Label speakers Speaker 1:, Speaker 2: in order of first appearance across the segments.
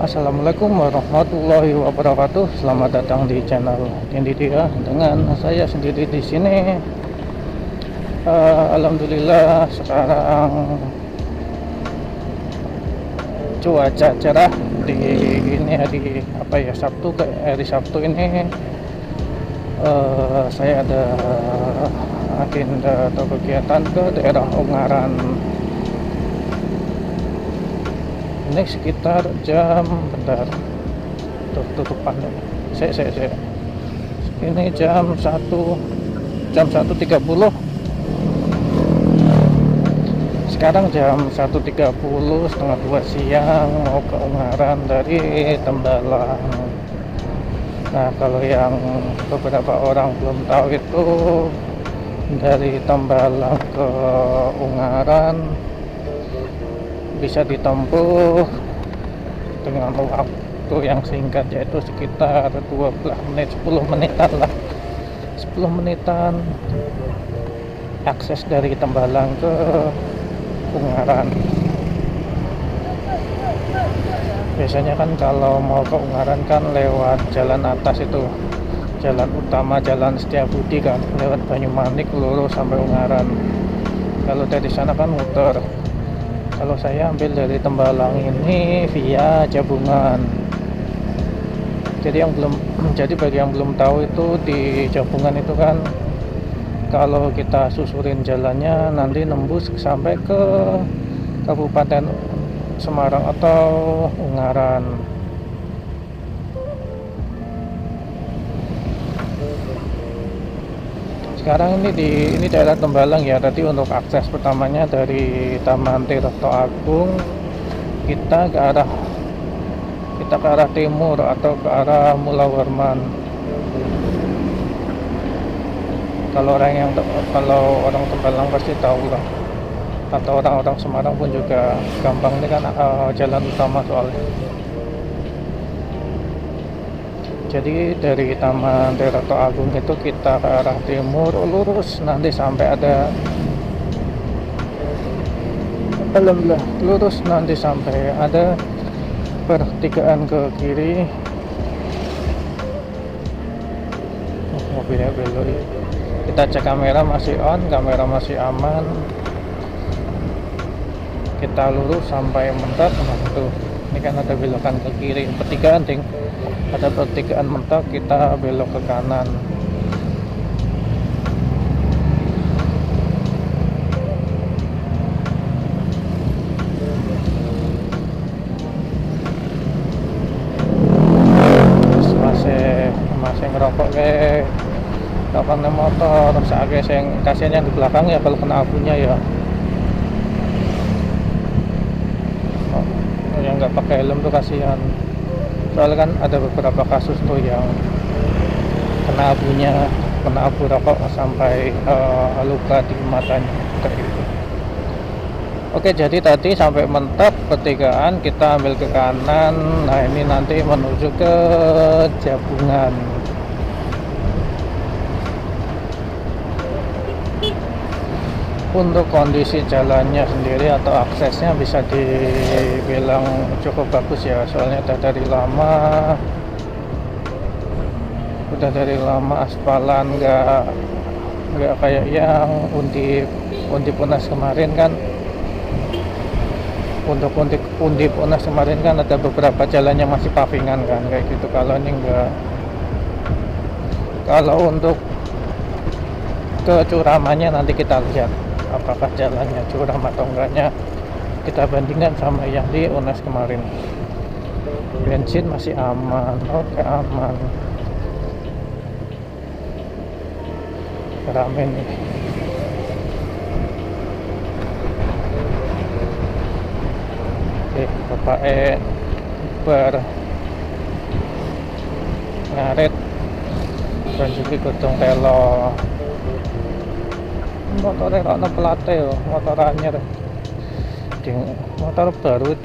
Speaker 1: Assalamualaikum warahmatullahi wabarakatuh. Selamat datang di channel Indidea dengan saya sendiri di sini. Alhamdulillah sekarang cuaca cerah di ini hari apa ya, Sabtu, hari Sabtu ini. Saya ada agenda atau kegiatan ke daerah Ungaran. Ini sekitar jam, bentar, tutupan saya ini jam 1:30. Sekarang jam 1:30, setengah 2 siang, mau ke Ungaran dari Tembalang. Nah, kalau yang beberapa orang belum tahu itu, dari Tembalang ke Ungaran bisa ditempuh dengan waktu yang singkat, yaitu sekitar 12 menit, 10 menitan lah, 10 menitan akses dari Tembalang ke Ungaran. Biasanya kan kalau mau ke Ungaran kan lewat jalan atas itu, jalan utama, jalan Setiabudi kan, lewat Banyumanik lurus sampai Ungaran. Kalau dari sana kan muter. Kalau saya ambil dari Tembalang ini via Jabungan. Jadi bagi yang belum tahu itu, di Jabungan itu kan kalau kita susurin jalannya nanti nembus sampai ke Kabupaten Semarang atau Ungaran. Sekarang ini daerah Tembalang ya. Tadi untuk akses pertamanya dari Taman Tirto Agung, kita ke arah timur atau ke arah Mula Warman. Kalau orang Tembalang pasti tahu lah, atau orang-orang Semarang pun juga gampang. Ini kan jalan utama soalnya. Jadi dari Taman Tirto Agung itu kita ke arah timur lurus, nanti sampai ada, alhamdulillah, lurus nanti sampai ada pertigaan ke kiri. Mobilnya belok. Kita cek kamera masih on, kamera masih aman. Kita lurus sampai mentok. Nah, tuh, ini kan ada belokan ke kiri, pertigaan ting. Ada pertigaan mentok, kita belok ke kanan. masih ngerokok kayak kapan motor, saatnya yang kasihan yang di belakang ya, kalau kena abunya ya. Yang nggak pakai helm tuh kasihan. Soalnya kan ada beberapa kasus tuh yang kena abu rokok sampai luka di matanya kayak gitu. Oke, jadi tadi sampai mentok pertigaan, kita ambil ke kanan. Nah, ini nanti menuju ke Jabungan. Untuk kondisi jalannya sendiri atau aksesnya bisa dibilang cukup bagus ya, soalnya udah dari lama aspalan, nggak kayak yang Undip Unas kemarin kan. Untuk Undip Unas kemarin kan ada beberapa jalan yang masih pavingan kan, kayak gitu. Kalau ini enggak. Kalau untuk kecuramannya nanti kita lihat apakah jalannya curam atau enggaknya, kita bandingkan sama yang di Unas kemarin. Bensin masih aman, oke, aman. Rame nih. Oke, Bapak ngaret dan juga gotong telo. Motornya kok pelate yo, motor anyar. Di motor baru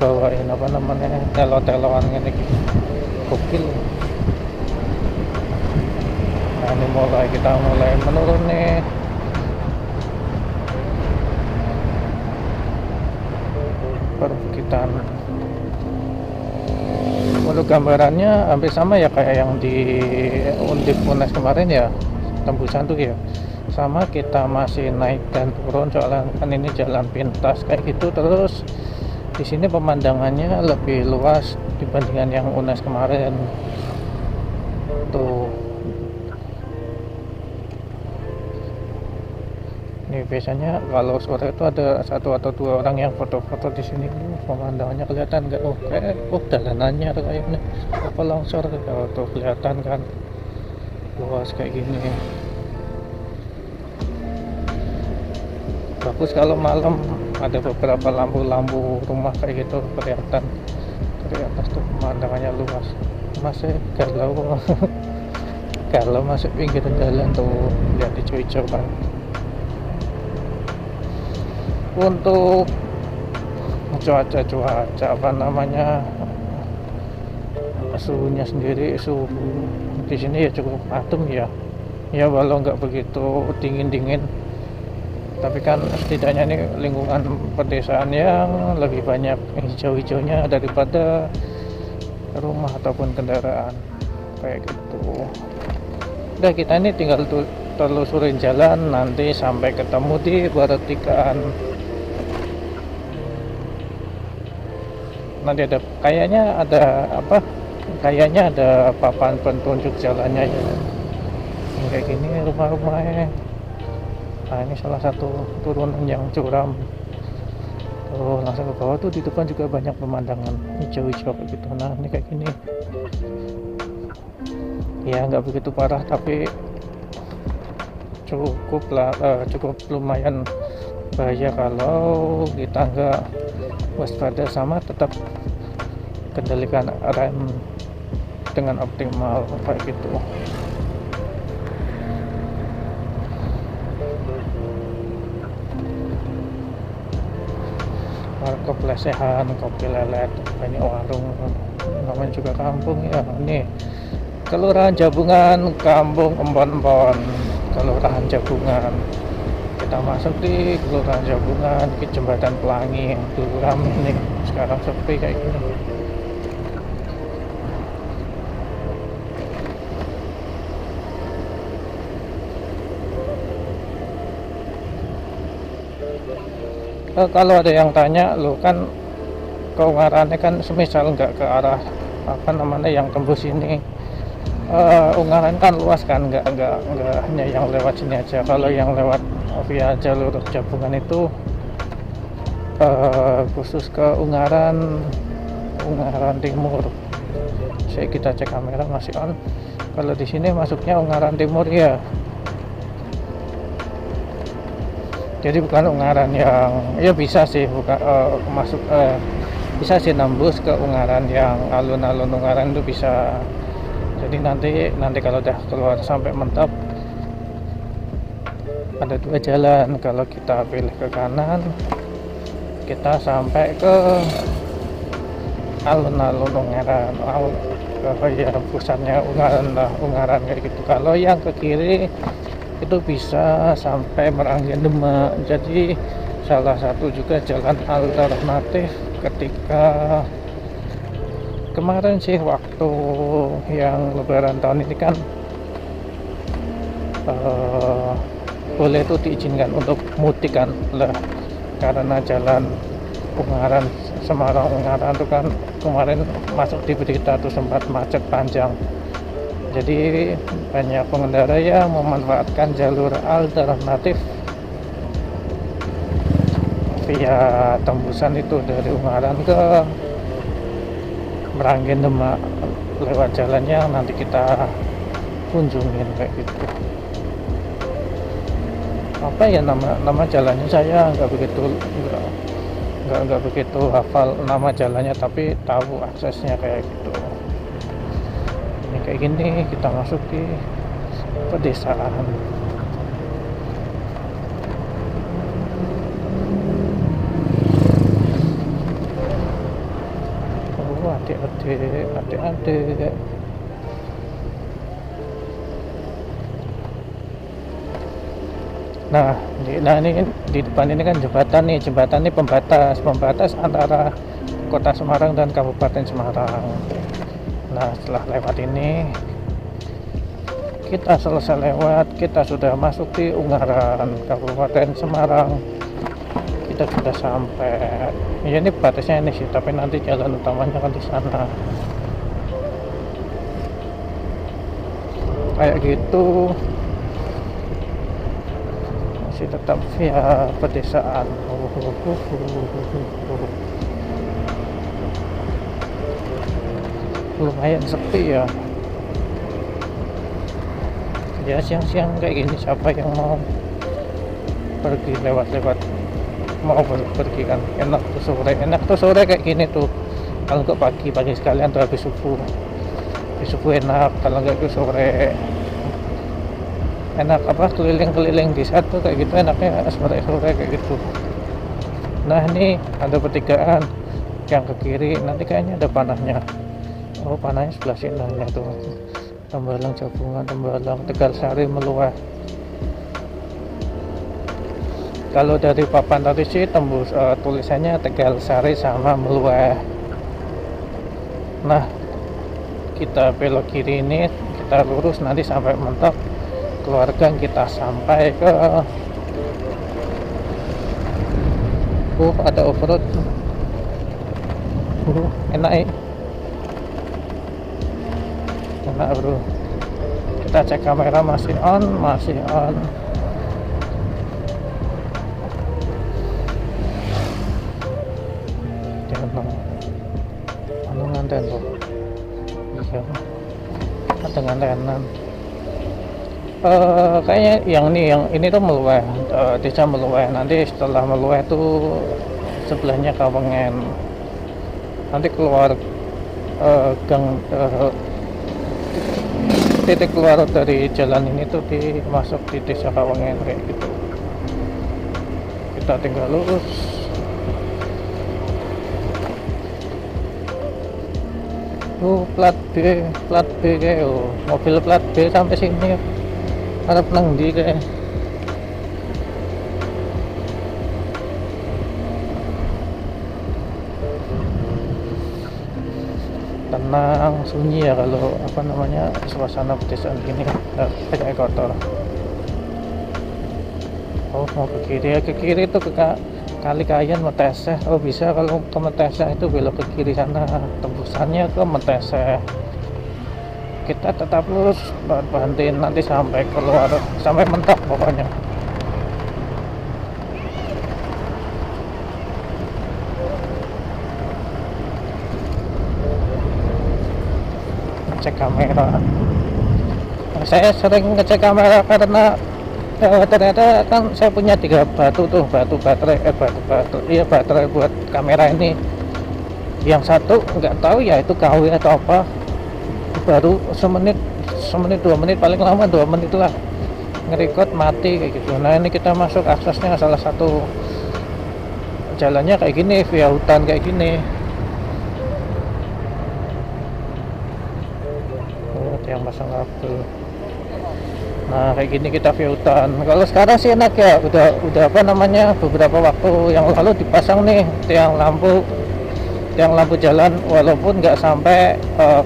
Speaker 1: bawain apa namanya, telo-teloan ngene iki. Gokil. Nah, ini kita mulai menurun nih. Perbukitan. Untuk gambarannya hampir sama ya kayak yang di Undip Unes kemarin ya, tembusan tuh ya. Sama, kita masih naik dan turun soalnya kan ini jalan pintas kayak gitu. Terus di sini pemandangannya lebih luas dibandingkan yang Unes kemarin tuh. Ini biasanya kalau sore itu ada satu atau dua orang yang foto-foto di sini. Pemandangannya kelihatan nggak? Dalanannya kayaknya apa longsor tuh kelihatan kan, luas kayak gini. Bagus kalau malam, ada beberapa lampu-lampu rumah kayak gitu kelihatan dari atas tuh, pemandangannya luas. Masih galau kalau masuk pinggir jalan tuh lihat hijau-hijau kan. Untuk cuaca apa namanya, suhunya sendiri, suhu di sini ya cukup adem ya walau nggak begitu dingin, tapi kan setidaknya ini lingkungan pedesaan yang lebih banyak hijau-hijaunya daripada rumah ataupun kendaraan kayak gitu. Udah, kita ini tinggal telusurin jalan, nanti sampai ketemu di pertigaan. Nanti kayaknya ada papan petunjuk jalannya ya. Kayak gini rumah-rumahnya. Nah, ini salah satu turunan yang curam. Tuh langsung ke bawah tuh, di depan juga banyak pemandangan hijau-hijau kayak gitu. Nah, ini kayak gini. Ya nggak begitu parah tapi cukup lumayan bahaya kalau kita nggak waspada sama tetap kendalikan rem dengan optimal kayak gitu. Warkop lesehan, kopi lelet, banyak warung, namanya juga kampung ya. Ini Kelurahan Jabungan, Kampung Empon-Empon, Kelurahan Jabungan. Kita masuk di Kelurahan Jabungan ke Jembatan Pelangi yang dulu ramai nih, sekarang sepi kayak gini. Kalau ada yang tanya, lo kan keungarannya kan semisal nggak ke arah apa namanya yang tembus ini, Ungaran kan luas kan, nggak hanya yang lewat sini aja. Kalau yang lewat via jalur Jabungan itu khusus ke Ungaran Timur. Kita cek kamera masih on. Kalau di sini masuknya Ungaran Timur ya. Jadi bukan Ungaran yang bisa sih bisa sih nembus ke Ungaran yang alun-alun Ungaran itu bisa. Jadi nanti kalau udah keluar sampai Mentep ada dua jalan. Kalau kita pilih ke kanan, kita sampai ke alun-alun Ungaran, pusatnya Ungaran kayak gitu. Kalau yang ke kiri itu bisa sampai Meranggen Demak. Jadi salah satu juga jalan alternatif ketika kemarin sih waktu yang Lebaran tahun ini kan boleh tuh diizinkan untuk mudik kan lah, karena jalan Ungaran Semarang Ungaran itu kan kemarin masuk di berita tuh sempat macet panjang. Jadi banyak pengendara yang memanfaatkan jalur alternatif via tembusan itu dari Ungaran ke Meranggen Demak lewat jalannya nanti kita kunjungin kayak gitu. Apa ya nama jalannya, saya nggak begitu hafal nama jalannya, tapi tahu aksesnya kayak gitu. Ini kayak gini kita masuk di pedesaan. adik-adik Nah ini di depan ini kan jembatan nih, jembatan ini pembatas antara Kota Semarang dan Kabupaten Semarang. Nah setelah lewat ini kita selesai lewat, kita sudah masuk di Ungaran Kabupaten Semarang. Kita sudah sampai. Ya ini batasnya ini sih, tapi nanti jalan utamanya kan di sana. Kayak gitu. Masih tetap via pedesaan. Lumayan sepi ya. Ya siang-siang kayak gini siapa yang mau pergi lewat-lewat, mau pergi kan enak tuh sore kayak gini tuh. Kalau nggak pagi sekalian tuh habis subuh enak, kalau nggak ke sore enak apa keliling-keliling di satu kayak gitu enaknya sore kayak gitu. Nah ini ada pertigaan yang ke kiri, nanti kayaknya ada panahnya. Oh panahnya sebelah sini tuh, Tembalang Jabungan, Tembalang, Tegalsari, Meluah. Kalau dari papan tadi sih tembus tulisannya Tegalsari sama Meluah. Nah kita belok kiri ini, kita lurus nanti sampai mentok keluarga, kita sampai ke ada off-road. Enak bro. Kita cek kamera masih on. Anu nganten loh. Iya. Ada ngantenan. Kayaknya yang ini tuh Meluah, desa Meluah. Nanti setelah Meluah tuh sebelahnya Kawengen. Nanti keluar gang titik keluar dari jalan ini tuh masuk di desa Kawengen kayak gitu. Kita tinggal lurus. Plat B kayak mobil plat B sampai sini harap nang ndi kayak. Tenang, sunyi ya kalau apa namanya suasana pedesaan gini, kayak kotor. Oh mau ke kiri itu ke Kali Kayan Meteseh. Oh bisa kalau ke Meteseh itu belok ke kiri sana, tembusannya ke Meteseh. Kita tetap lurus, berhentiin nanti sampai keluar, sampai mentok pokoknya. Cek kamera. Saya sering ngecek kamera karena ternyata kan saya punya 3 batu baterai buat kamera ini. Yang satu nggak tahu ya itu KW atau apa, baru semenit 2 menit, paling lama 2 menit lah ngerekord mati kayak gitu. Nah ini kita masuk aksesnya salah satu jalannya kayak gini, via hutan kayak gini. Yang pasang kabel. Nah kayak gini kita via hutan. Kalau sekarang sih enak ya, udah apa namanya, beberapa waktu yang lalu dipasang nih tiang lampu jalan, walaupun nggak sampai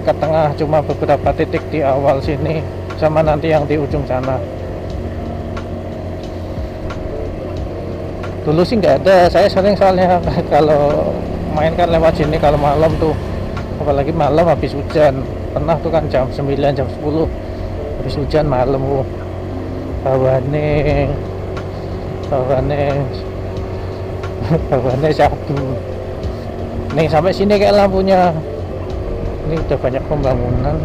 Speaker 1: ke tengah, cuma beberapa titik di awal sini sama nanti yang di ujung sana. Dulu sih nggak ada, saya sering soalnya kalau main kan lewat sini kalau malam tuh, apalagi malam habis hujan. Pernah tuh kan jam 9 jam 10 habis hujan malam, bawane syahdu. Nih sampai sini kayak lampunya. Ini udah banyak pembangunan.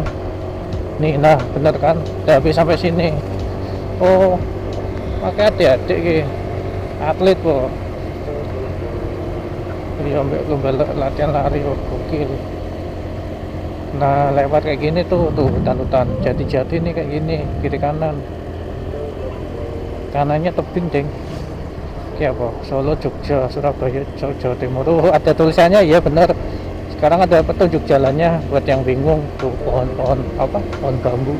Speaker 1: Nih nah bener kan, udah habis sampai sini. Oh pakai adik-adik atlet kok. Iya ambil lomba latihan lari, gokil. Nah lewat kayak gini tuh hutan-hutan jati-jati nih kayak gini, kiri kanan, kanannya tebing deng, kayak apa, Solo, Jogja, Surabaya, Jawa Timur. Ada tulisannya ya bener. Sekarang ada petunjuk jalannya buat yang bingung tuh, pohon bambu.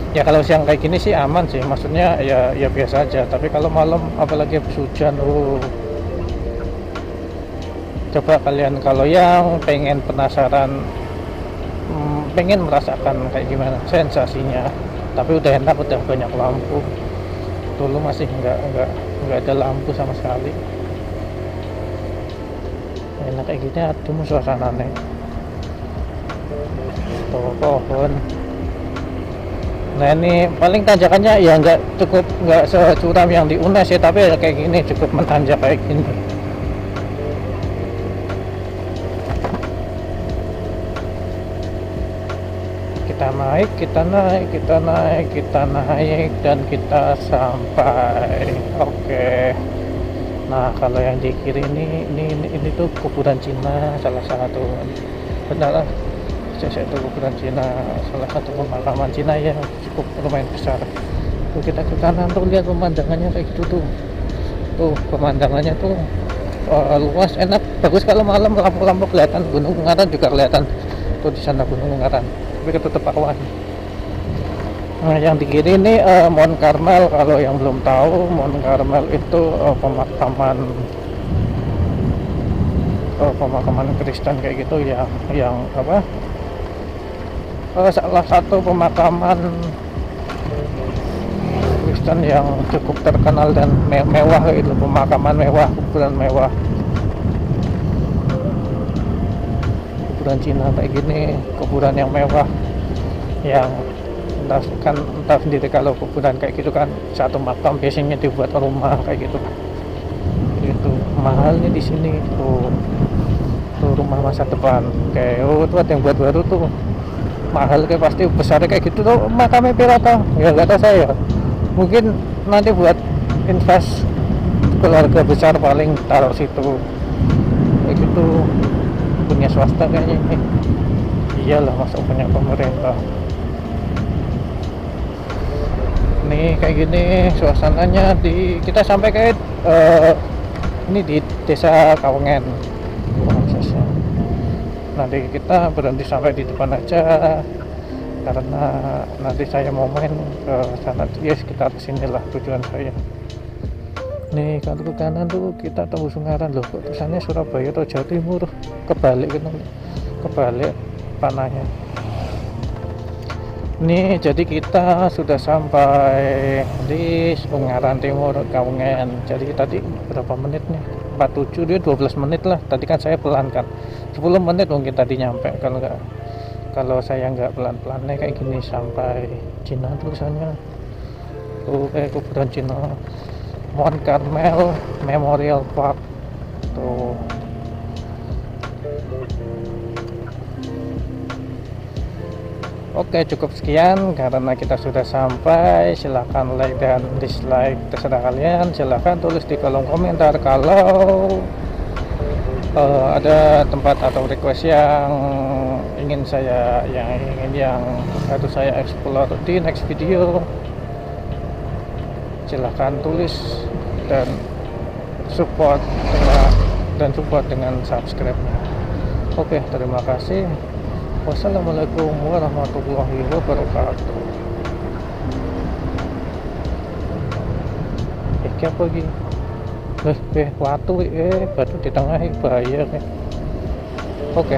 Speaker 1: Ya kalau siang kayak gini sih aman sih, maksudnya ya biasa aja. Tapi kalau malam apalagi habis hujan, coba kalian kalau yang pengen penasaran, pengen merasakan kayak gimana sensasinya, tapi udah enak, udah banyak lampu. Dulu masih nggak ada lampu sama sekali. Enak kayak gini, adem suasananya. Tuh pohon. Nah ini paling tanjakannya ya nggak securam yang di UNES ya, tapi ya kayak gini cukup menanjak kayak gini. Kita naik, dan kita sampai. Oke. Nah kalau yang di kiri ini tuh kuburan Cina, salah satu. Benar lah, saya itu kuburan Cina, salah satu pemakaman Cina yang cukup lumayan besar. Tuh kita ke kanan tuh, lihat pemandangannya kayak gitu tuh pemandangannya tuh luas, enak, bagus. Kalau malam lampu-lampu kelihatan, Gunung Ungaran juga kelihatan tuh di sana, Gunung Ungaran, tapi ketutup awan. Nah yang di kiri ini Mount Carmel. Kalau yang belum tahu, Mount Carmel itu pemakaman Kristen kayak gitu, yang apa, salah satu pemakaman Kristen yang cukup terkenal dan mewah. Itu pemakaman mewah, kuburan mewah, kuburan Cina kayak gini, kuburan yang mewah, yang entah sendiri. Kalau kuburan kayak gitu kan satu makam biasanya dibuat rumah kayak gitu. Itu mahalnya di sini tuh rumah masa depan kayak tuh ada yang buat baru tuh mahal, kayak pasti besar kayak gitu tuh. Makamnya pirata ya, nggak tahu saya, mungkin nanti buat invest keluarga besar paling taruh situ kayak gitu, punya swasta kayaknya ini. Iyalah, masa punya pemerintah. Nih kayak gini suasananya. Kita sampai kayak ini di desa Kawengen. Nanti kita berhenti sampai di depan aja, karena nanti saya mau main ke sana ya, sekitar sinilah tujuan saya. Nih kalau ke kanan tuh kita tembus Ungaran loh, kok tulisannya Surabaya atau Jawa Timur, kebalik gitu, kebalik panahnya. Nih jadi kita sudah sampai di Ungaran Timur, Kawengen. Jadi tadi berapa menit nih, 47, dia 12 menit lah. Tadi kan saya pelan kan, 10 menit mungkin tadi nyampe. Kalau saya nggak pelan-pelan nih kayak gini sampai Cina tulisannya. Tuh kayak kuburan Cina, Mount Carmel Memorial Park tuh. Oke, cukup sekian karena kita sudah sampai. Silahkan like dan dislike, terserah kalian. Silahkan tulis di kolom komentar kalau ada tempat atau request yang ingin harus saya explore di next video. Silahkan tulis dan support dengan subscribe-nya. Oke, terima kasih. Wassalamualaikum warahmatullahi wabarakatuh. Apa lagi? Batu di tengah bahaya. Oke.